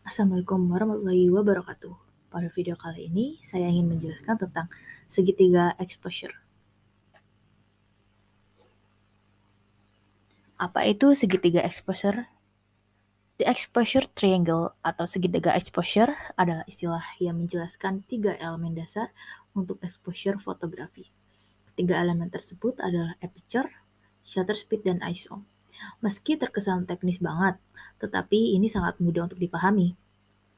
Assalamualaikum warahmatullahi wabarakatuh. Pada video kali ini, saya ingin menjelaskan tentang segitiga exposure. Apa itu segitiga exposure? The exposure triangle atau segitiga exposure adalah istilah yang menjelaskan 3 elemen dasar untuk exposure fotografi. Ketiga elemen tersebut adalah aperture, shutter speed, dan ISO. Meski terkesan teknis banget, tetapi ini sangat mudah untuk dipahami.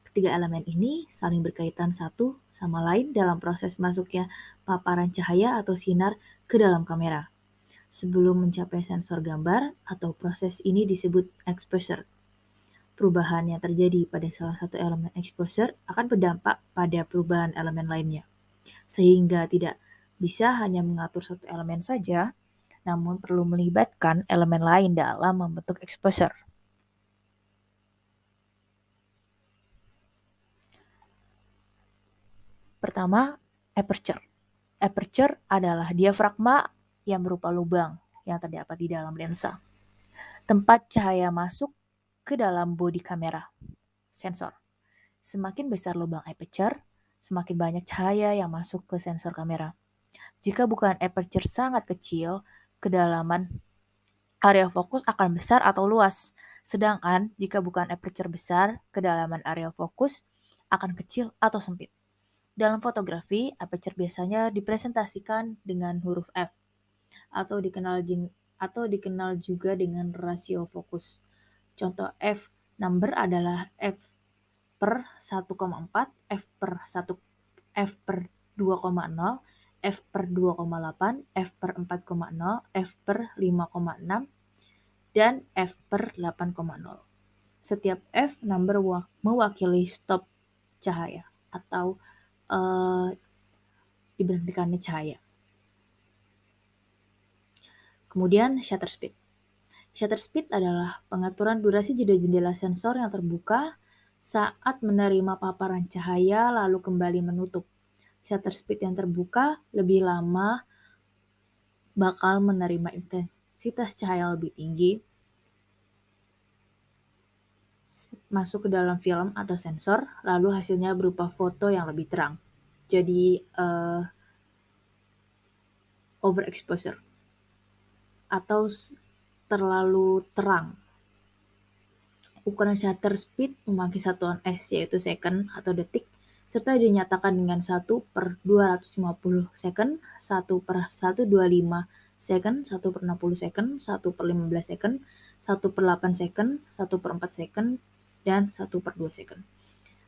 Ketiga elemen ini saling berkaitan satu sama lain dalam proses masuknya paparan cahaya atau sinar ke dalam kamera. Sebelum mencapai sensor gambar atau proses ini disebut exposure. Perubahan yang terjadi pada salah satu elemen exposure akan berdampak pada perubahan elemen lainnya. Sehingga tidak bisa hanya mengatur satu elemen saja, namun perlu melibatkan elemen lain dalam membentuk exposure. Pertama, aperture. Aperture adalah diafragma yang berupa lubang yang terdapat di dalam lensa. Tempat cahaya masuk ke dalam bodi kamera, sensor. Semakin besar lubang aperture, semakin banyak cahaya yang masuk ke sensor kamera. Jika bukan aperture sangat kecil, kedalaman area fokus akan besar atau luas. Sedangkan jika bukan aperture besar, kedalaman area fokus akan kecil atau sempit. Dalam fotografi, aperture biasanya dipresentasikan dengan huruf F atau dikenal juga dengan rasio fokus. Contoh F number adalah F per 1,4, F per 1, F per 2,0, F per 2,8, F per 4,0, F per 5,6, dan F per 8,0. Setiap F number mewakili stop cahaya atau diberhentikannya cahaya. Kemudian shutter speed. Shutter speed adalah pengaturan durasi jeda-jendela sensor yang terbuka saat menerima paparan cahaya lalu kembali menutup. Shutter speed yang terbuka lebih lama bakal menerima intensitas cahaya lebih tinggi masuk ke dalam film atau sensor, lalu hasilnya berupa foto yang lebih terang. Jadi overexposure atau terlalu terang. Ukuran shutter speed memakai satuan S yaitu second atau detik, serta dinyatakan dengan 1/250 second, 1/125 second, 1/60 second, 1/15 second, 1/8 second, 1/4 second, dan 1/2 second.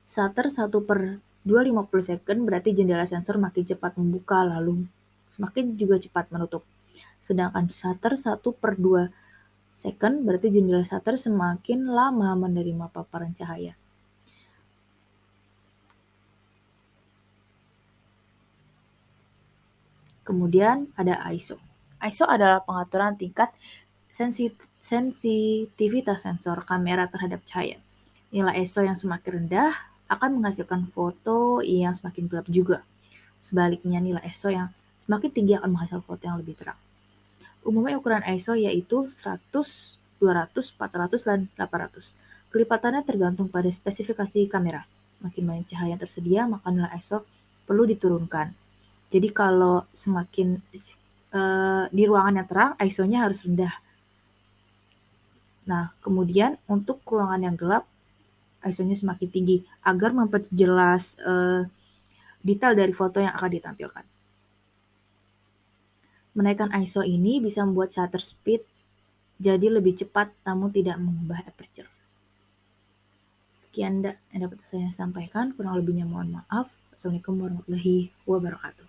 Shutter 1/250 second berarti jendela sensor makin cepat membuka lalu semakin juga cepat menutup. Sedangkan shutter 1/2 second berarti jendela shutter semakin lama menerima paparan cahaya. Kemudian ada ISO. ISO adalah pengaturan tingkat sensitivitas sensor kamera terhadap cahaya. Nilai ISO yang semakin rendah akan menghasilkan foto yang semakin gelap juga. Sebaliknya, nilai ISO yang semakin tinggi akan menghasilkan foto yang lebih terang. Umumnya ukuran ISO yaitu 100, 200, 400, dan 800. Kelipatannya tergantung pada spesifikasi kamera. Makin banyak cahaya yang tersedia, maka nilai ISO perlu diturunkan. Jadi kalau semakin di ruangan yang terang, ISO-nya harus rendah. Nah, kemudian untuk ruangan yang gelap, ISO-nya semakin tinggi agar memperjelas detail dari foto yang akan ditampilkan. Menaikkan ISO ini bisa membuat shutter speed jadi lebih cepat namun tidak mengubah aperture. Sekian yang dapat saya sampaikan, kurang lebihnya mohon maaf. Assalamualaikum warahmatullahi wabarakatuh.